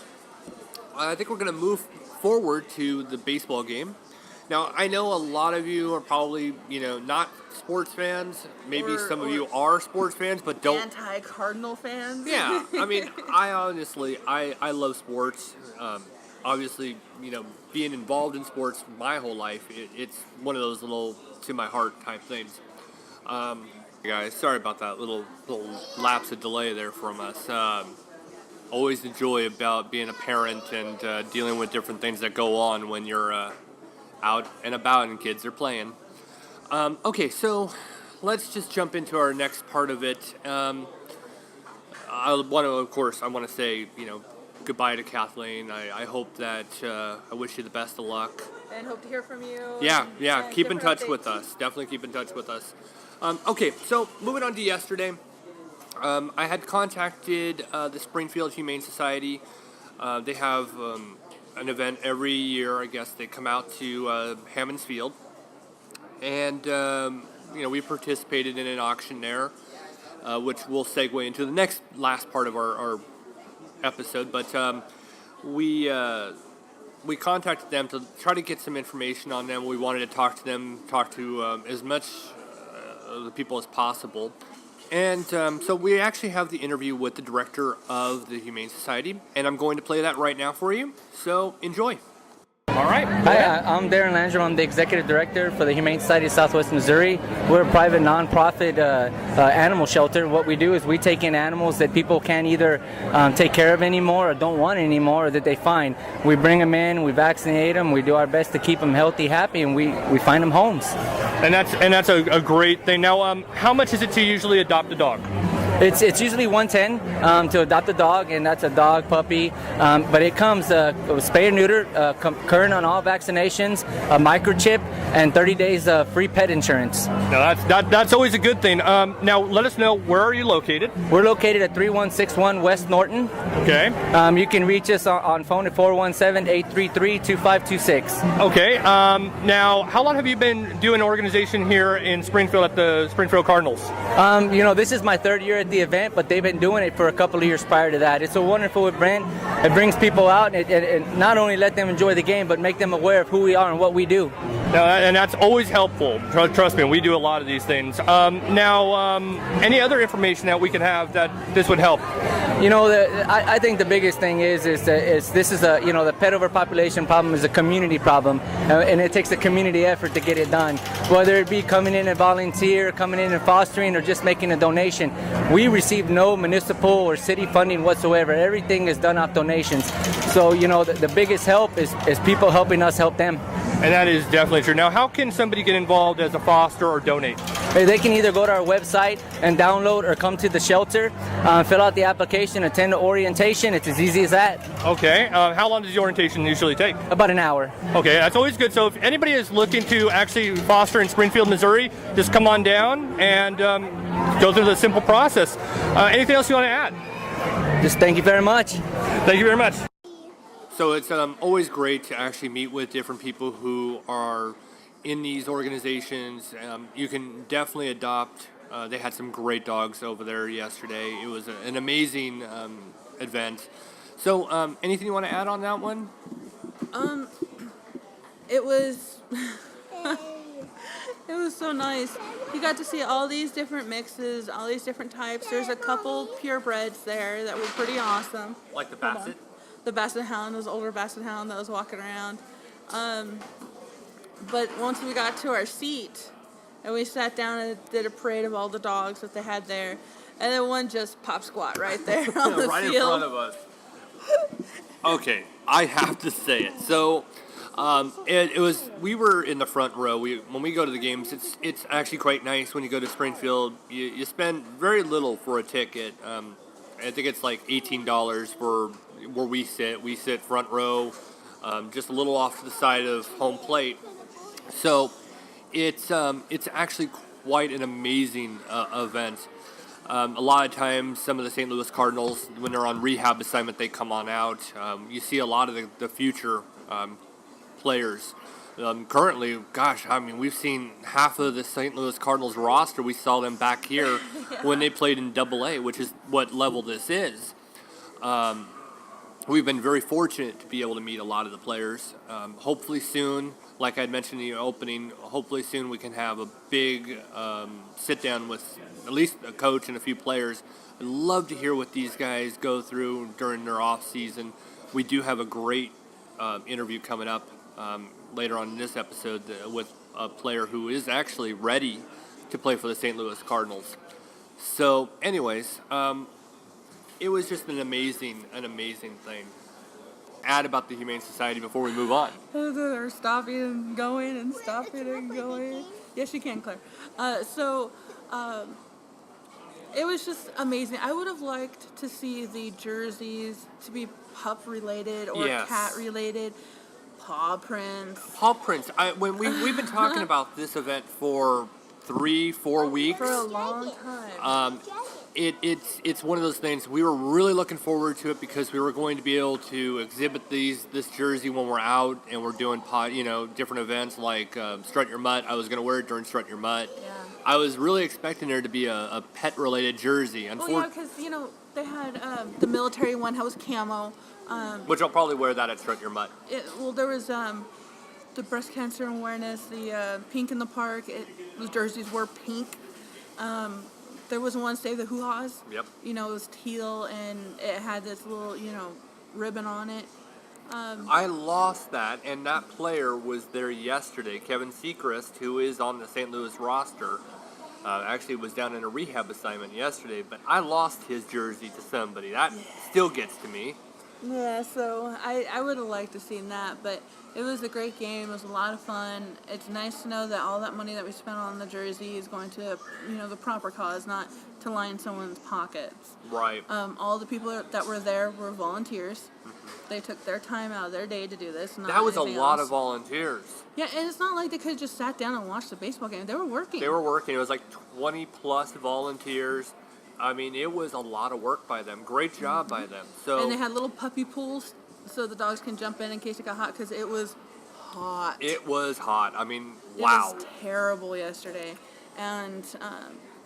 I think we're going to move forward to the baseball game. Now, I know a lot of you are probably, not sports fans. Maybe some of you are sports fans, but don't. Anti-Cardinal fans. Yeah, I mean, I honestly love sports. Obviously, being involved in sports my whole life, it's one of those little to my heart type things. Guys, sorry about that little lapse of delay there from us. Always the joy about being a parent and dealing with different things that go on when you're out and about and kids are playing. Okay, so let's just jump into our next part of it. I want to say, goodbye to Kathleen. I hope that I wish you the best of luck. And hope to hear from you. Yeah. Keep in touch with us. Definitely keep in touch with us. Okay, so moving on to yesterday. I had contacted the Springfield Humane Society. They have an event every year. I guess they come out to Hammons Field, and we participated in an auction there, which will segue into the last part of our episode. But we contacted them to try to get some information on them. We wanted to talk to as much of the people as possible. And so we actually have the interview with the director of the Humane Society, and I'm going to play that right now for you. So enjoy. All right. Hi, I'm Darren Langer. I'm the executive director for the Humane Society of Southwest Missouri. We're a private nonprofit animal shelter. What we do is we take in animals that people can't either take care of anymore or don't want anymore, or that they find. We bring them in, we vaccinate them, we do our best to keep them healthy, happy, and we find them homes. And that's a great thing. Now, how much is it to usually adopt a dog? It's usually $110 to adopt a dog, and that's a dog, puppy. But it comes spay or neuter, current on all vaccinations, a microchip, and 30 days free pet insurance. Now that's always a good thing. Now let us know, where are you located? We're located at 3161 West Norton. Okay. You can reach us on phone at 417-833-2526. Okay. Now, how long have you been doing organization here in Springfield at the Springfield Cardinals? This is my third year at the event, but they've been doing it for a couple of years prior to that. It's a wonderful event. It brings people out and not only let them enjoy the game, but make them aware of who we are and what we do. And that's always helpful. Trust me, we do a lot of these things. Any other information that we can have that this would help? You know, I think the biggest thing is this is the pet overpopulation problem is a community problem, and it takes a community effort to get it done. Whether it be coming in and volunteer, coming in and fostering, or just making a donation, we receive no municipal or city funding whatsoever. Everything is done off donations. So the biggest help is people helping us help them. And that is definitely true. Now, how can somebody get involved as a foster or donate? They can either go to our website and download or come to the shelter, fill out the application, attend the orientation. It's as easy as that. Okay. How long does the orientation usually take? About an hour. Okay, that's always good. So if anybody is looking to actually foster in Springfield, Missouri, just come on down and go through the simple process. Anything else you want to add? Just thank you very much. Thank you very much. So it's always great to actually meet with different people who are in these organizations. You can definitely adopt. They had some great dogs over there yesterday. It was an amazing event. So anything you want to add on that one? It was it was so nice. You got to see all these different mixes, all these different types. There's a couple purebreds there that were pretty awesome. Like the Basset? The Basset Hound was older Basset Hound that was walking around. But once we got to our seat and we sat down and did a parade of all the dogs that they had there, and then one just pop squat right there on the right field. In front of us. Okay, I have to say it. So we were in the front row. When we go to the games, it's actually quite nice when you go to Springfield. You spend very little for a ticket. I think it's like $18 for where we sit. We sit front row, just a little off to the side of home plate. So it's actually quite an amazing event. A lot of times, some of the St. Louis Cardinals, when they're on rehab assignment, they come on out. You see a lot of the future players. Currently, gosh, I mean, we've seen half of the St. Louis Cardinals roster. We saw them back here when they played in AA, which is what level this is. We've been very fortunate to be able to meet a lot of the players. Hopefully soon, like I mentioned in the opening, hopefully soon we can have a big sit-down with at least a coach and a few players. I'd love to hear what these guys go through during their off-season. We do have a great interview coming up later on in this episode with a player who is actually ready to play for the St. Louis Cardinals. So anyways, it was just an amazing thing. Add about the Humane Society before we move on. They're stopping and going and stopping and going. Yes, you can, Claire. It was just amazing. I would have liked to see the jerseys to be pup related or cat related. Paw prints. We've been talking about this event for 3-4 weeks. For a long time. It's one of those things. We were really looking forward to it because we were going to be able to exhibit this jersey when we're out and we're doing different events like Strut Your Mutt. I was going to wear it during Strut Your Mutt. Yeah. I was really expecting there to be a pet related jersey. Because they had the military one that was camo. Which I'll probably wear that at Strut Your Mutt. There was the breast cancer awareness, the Pink in the Park. The jerseys were pink. There was one Save the Hoo-Haws. Yep. It was teal and it had this little, ribbon on it. I lost that, and that player was there yesterday. Kevin Sechrist, who is on the St. Louis roster, actually was down in a rehab assignment yesterday, but I lost his jersey to somebody. That still gets to me. Yeah, so I would have liked to have seen that, but it was a great game. It was a lot of fun. It's nice to know that all that money that we spent on the jersey is going to, the proper cause, not to line someone's pockets. Right. All the people that were there were volunteers. They took their time out of their day to do this. That was a lot of volunteers. Yeah, and it's not like they could have just sat down and watched the baseball game. They were working. It was like 20 plus volunteers. I mean, it was a lot of work by them. Great job by them. And they had little puppy pools so the dogs can jump in case it got hot because it was hot. It was hot. I mean, wow. It was terrible yesterday. And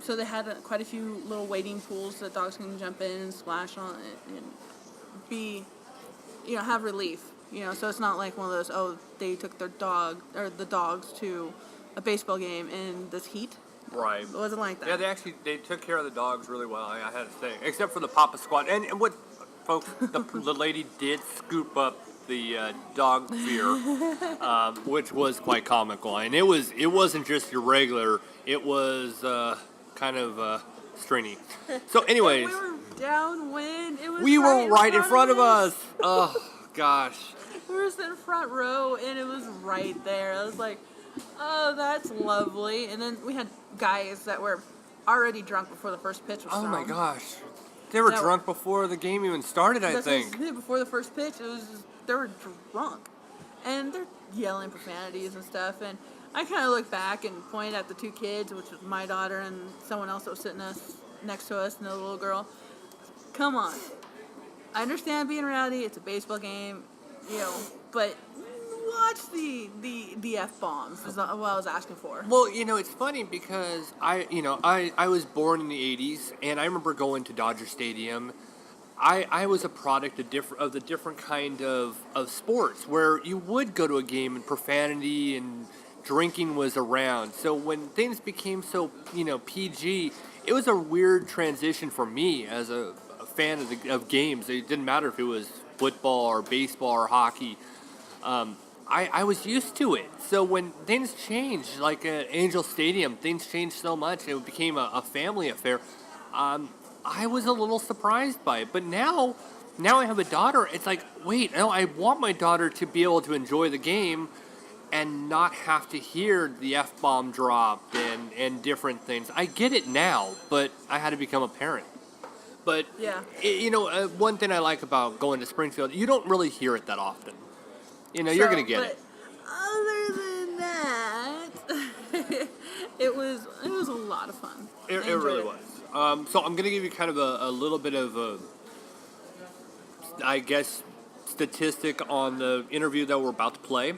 So they had quite a few little wading pools that dogs can jump in and splash on it and be, have relief. So it's not like one of those, they took their dog or the dogs to a baseball game in this heat. Right. It wasn't like that. Yeah, they took care of the dogs really well, I had to say. Except for the Papa Squad. And what, folks, the lady did scoop up the dog fear, which was quite comical. And it wasn't just your regular, it was kind of stringy. So anyways. We were downwind. It was we were right in front of us. Oh, gosh. We were sitting front row, and it was right there. I was like, oh, that's lovely. And then we had guys that were already drunk before the first pitch was thrown. Oh, my gosh. They were drunk before the game even started, I think. Before the first pitch, it was just, they were drunk. And they're yelling profanities and stuff. And I kind of looked back and pointed at the two kids, which was my daughter and someone else that was sitting next to us, another little girl. Come on. I understand being rowdy. It's a baseball game, but watch the F-bombs is what I was asking for. Well, it's funny because I was born in the 80s, and I remember going to Dodger Stadium. I was a product of the different kind of sports where you would go to a game and profanity and drinking was around. So when things became so, PG, it was a weird transition for me as a fan of games. It didn't matter if it was football or baseball or hockey. I was used to it. So when things changed, like at Angel Stadium, things changed so much. It became a family affair. I was a little surprised by it. But now I have a daughter. It's like, wait, no, I want my daughter to be able to enjoy the game and not have to hear the F-bomb dropped and different things. I get it now, but I had to become a parent. But, yeah. One thing I like about going to Springfield, you don't really hear it that often. You're going to get it. Other than that, it was a lot of fun. It really was. So I'm going to give you kind of a little bit of a, I guess, statistic on the interview that we're about to play.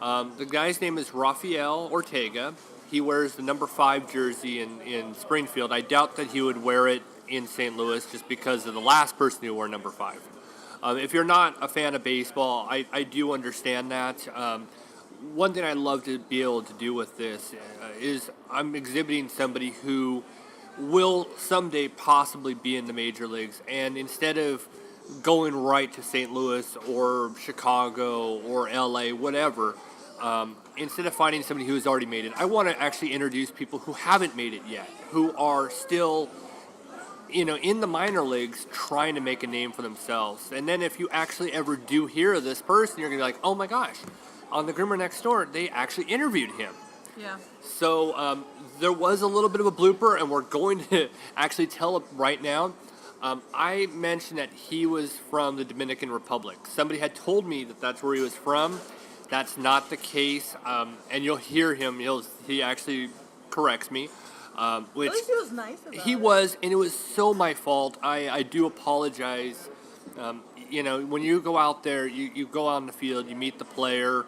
The guy's name is RAFAEL Ortega. He wears the number 5 jersey in Springfield. I doubt that he would wear it in St. Louis just because of the last person who wore number 5. If you're not a fan of baseball, I do understand that. One thing I love to be able to do with this is I'm exhibiting somebody who will someday possibly be in the major leagues. And instead of going right to St. Louis or Chicago or LA, whatever, instead of finding somebody who has already made it, I want to actually introduce people who haven't made it yet, who are still in the minor leagues trying to make a name for themselves. And then if you actually ever do hear of this person, you're going to be like, oh my gosh, on the Groomer Next Door, they actually interviewed him. Yeah. So there was a little bit of a blooper, and we're going to actually tell it right now. I mentioned that he was from the Dominican Republic. Somebody had told me that that's where he was from. That's not the case, and you'll hear him. He actually corrects me. Which at least he was nice about he it. was, and it was so my fault. I do apologize. When you go out there, you go out on the field, you meet the player,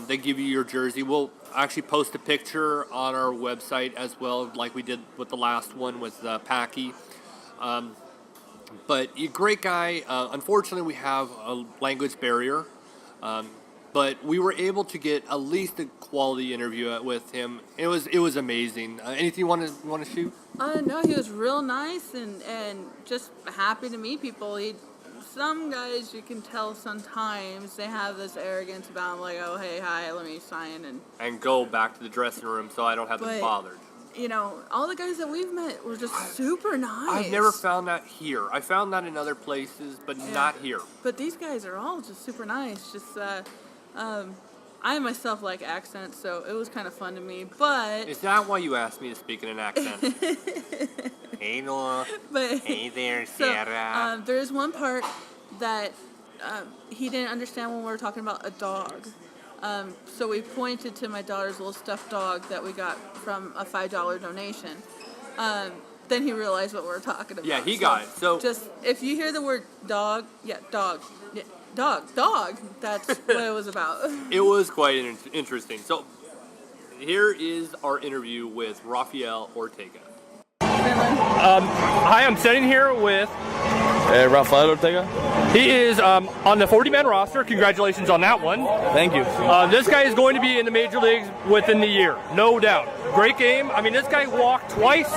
they give you your jersey. We'll actually post a picture on our website as well, like we did with the last one with Packy. But a great guy. Unfortunately, we have a language barrier. But we were able to get at least a quality interview with him. It was amazing. Anything you want to shoot? No, he was real nice and just happy to meet people. Some guys, you can tell sometimes they have this arrogance about them, like, oh, hey, hi, let me sign. And go back to the dressing room so I don't have to be bothered. All the guys that we've met were just super nice. I've never found that here. I found that in other places, but not here. But these guys are all just super nice. Just, I myself like accents, so it was kind of fun to me, but... Is that why you asked me to speak in an accent? Hey, Noah. But, hey there, Sarah. There is one part that he didn't understand when we were talking about a dog. So we pointed to my daughter's little stuffed dog that we got from a $5 donation. Then he realized what we were talking about. Yeah, he got it. So just, if you hear the word dog, dog. Yeah, dog. That's what it was about. It was quite interesting. So here is our interview with RAFAEL Ortega. Hi, I'm sitting here with. RAFAEL Ortega. He is on the 40-man roster. Congratulations on that one. Thank you. This guy is going to be in the major leagues within the year, no doubt. Great game. I mean, this guy walked twice,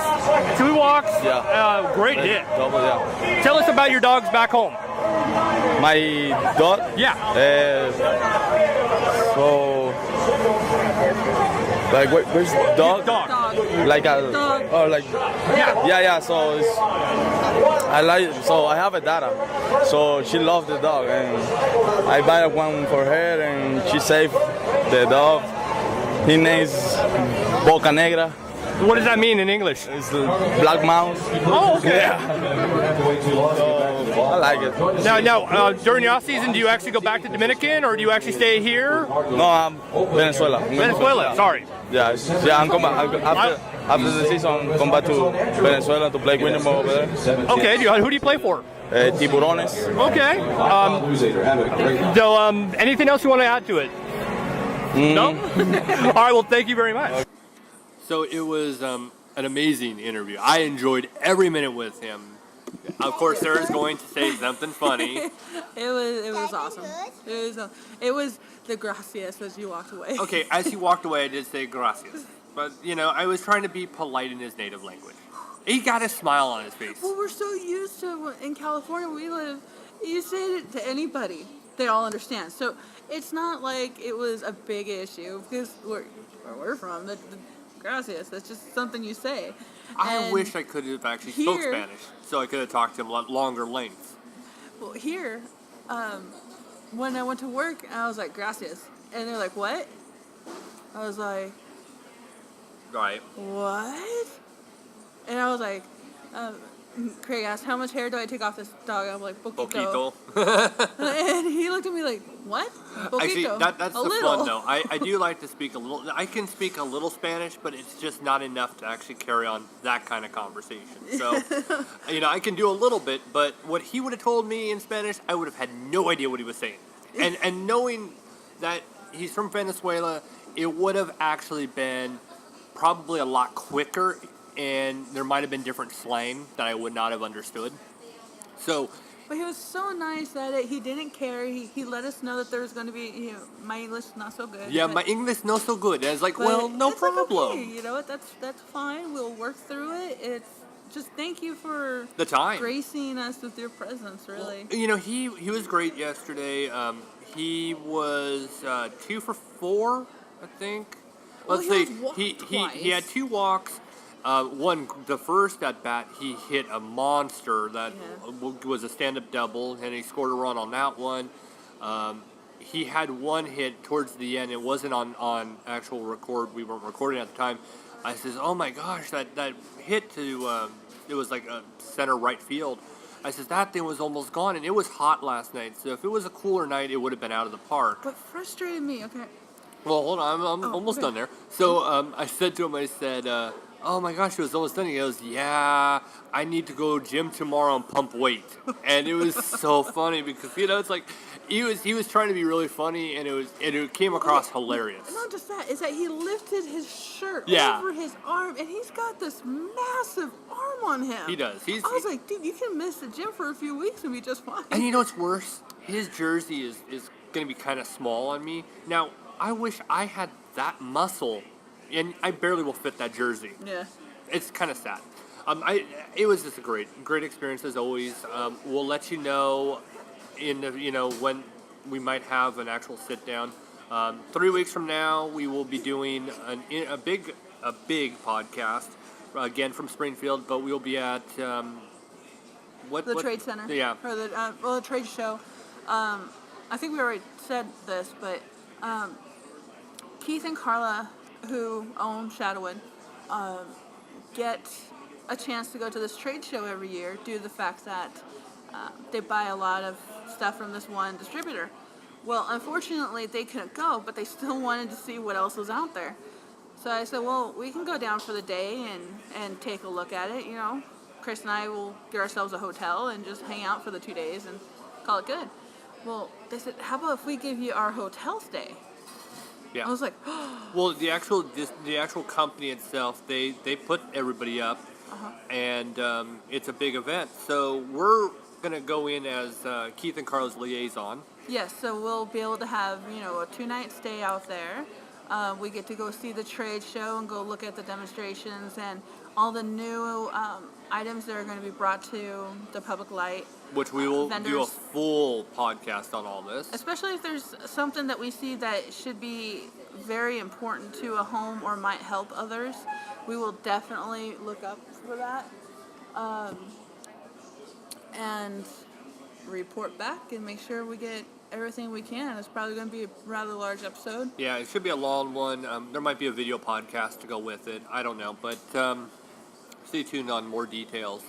2 walks. Yeah. Great hit. Double, yeah. Tell us about your dogs back home. My dog? Yeah. So, like, where's dog? Dog. Like a, Dog. or like, Yeah. yeah. So it's, I have a daughter, so she loves the dog, and I buy one for her, and she saved the dog. His name's Boca Negra. What does that mean in English? It's the black mouse. Oh, okay. Yeah. So, I like it. Now, during the off season, do you actually go back to Dominican, or do you actually stay here? No, I'm Venezuela. Venezuela. Sorry. Yeah, I'm coming after the season. Come back to Venezuela to play Winning over there. Okay. Who do you play for? Tiburones. Okay. So, anything else you want to add to it? No? All right, well, thank you very much. So it was an amazing interview. I enjoyed every minute with him. Of course, Sarah's going to say something funny. It was awesome. It was the gracias as you walked away. Okay, as he walked away, I did say gracias. But, I was trying to be polite in his native language. He got a smile on his face. Well, we're so used to, in California where we live, you say it to anybody, they all understand. So it's not like it was a big issue because where we're from, the gracias, that's just something you say. I wish I could have actually spoke Spanish, so I could have talked to him longer lengths. Well, here, when I went to work, I was like, gracias. And they're like, what? I was like, Right. what? And I was like, Craig asked, how much hair do I take off this dog? I'm like, poquito. And he looked at me like, what? Poquito. Actually, that's the little. fun, though. I do like to speak a little. I can speak a little Spanish, but it's just not enough to actually carry on that kind of conversation. So, I can do a little bit, but what he would have told me in Spanish, I would have had no idea what he was saying. And knowing that he's from Venezuela, it would have actually been probably a lot quicker, and there might have been different slang that I would not have understood. So, but he was so nice at it. He didn't care. He let us know that there was going to be, my English is not so good. Yeah, my English not so good. And I was like, well, no problem. Like, okay. You know what? That's fine. We'll work through it. It's just thank you for the time, gracing us with your presence. Really. Well, he was great yesterday. He was 2 for 4, I think. Let's see. He had 2 walks. The first at bat, he hit a monster that was a stand-up double, and he scored a run on that one. He had 1 hit towards the end. It wasn't on actual record. We weren't recording at the time. I says, oh my gosh, that hit to it was like a center right field. I says that thing was almost gone, and it was hot last night. So if it was a cooler night, it would have been out of the park. What frustrated me? Okay. Well, hold on, I'm almost done there. So I said to him, I said, oh my gosh, it was almost done. He goes, yeah, I need to go gym tomorrow and pump weight. And it was so funny because, it's like, he was trying to be really funny, and it came across hilarious. Not just that, is that he lifted his shirt over his arm, and he's got this massive arm on him. He does. I was like, dude, you can miss the gym for a few weeks and be just fine. And you know what's worse? His jersey is going to be kind of small on me. Now, I wish I had that muscle, and I barely will fit that jersey. Yeah. It's kind of sad. It was just a great experience as always. We'll let you know when we might have an actual sit down. 3 weeks from now, we will be doing a big podcast again from Springfield, but we'll be at the Trade Center. Yeah. Or the trade show. I think we already said this, but Keith and Carla, who own Shadowwood, get a chance to go to this trade show every year due to the fact that they buy a lot of stuff from this one distributor. Well, unfortunately, they couldn't go, but they still wanted to see what else was out there. So I said, well, we can go down for the day and take a look at it. Chris and I will get ourselves a hotel and just hang out for the 2 days and call it good. Well, they said, how about if we give you our hotel stay? Yeah. I was like, well, the actual company itself, they put everybody up. and it's a big event. So we're going to go in as Keith and Carla's liaison. Yes, so we'll be able to have, a 2-night stay out there. We get to go see the trade show and go look at the demonstrations and all the new items that are going to be brought to the public light. Which we will do a vendors. full podcast on all this. Especially if there's something that we see that should be very important to a home or might help others. We will definitely look up for that and report back and make sure we get everything we can. It's probably going to be a rather large episode. Yeah, it should be a long one. There might be a video podcast to go with it. I don't know, but stay tuned on more details.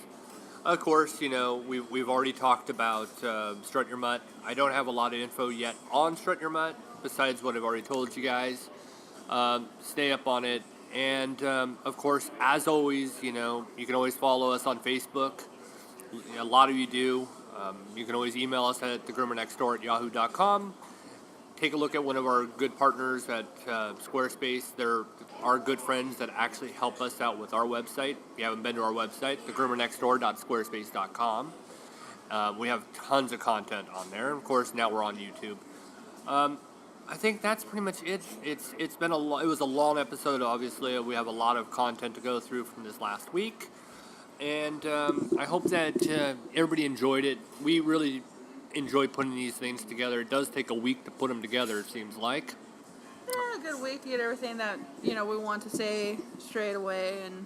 Of course, we've already talked about Strut Your Mutt. I don't have a lot of info yet on Strut Your Mutt, besides what I've already told you guys. Stay up on it. And, of course, as always, you can always follow us on Facebook. A lot of you do. You can always email us at thegroomernextdoor@yahoo.com. Take a look at one of our good partners at Squarespace. They're our good friends that actually help us out with our website. If you haven't been to our website, thegroomernextdoor.squarespace.com. We have tons of content on there. Of course, now we're on YouTube. I think that's pretty much it. It's been it was a long episode. Obviously, we have a lot of content to go through from this last week, and I hope that everybody enjoyed it. We really enjoy putting these things together. It does take a week to put them together, it seems like. A good week to get everything that we want to say straight away, and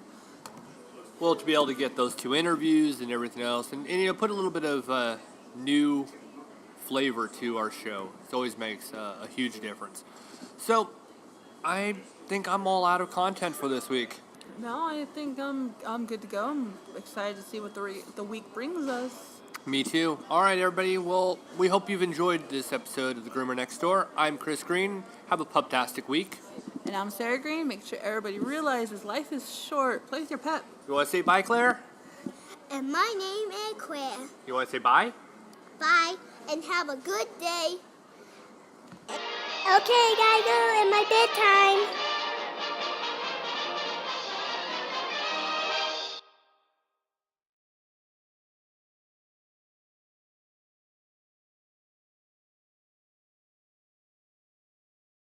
to be able to get those 2 interviews and everything else, and put a little bit of new flavor to our show. It always makes a huge difference. So I think I'm all out of content for this week. no, I think I'm good to go. I'm excited to see what the week brings us. Me too. All right, everybody. Well, we hope you've enjoyed this episode of The Groomer Next Door. I'm Chris Green. Have a PAWtastic week. And I'm Sarah Green. Make sure everybody realizes life is short. Play with your pet. You want to say bye, Claire? And my name is Claire. You want to say bye? Bye, and have a good day. Okay, gotta go in my bedtime.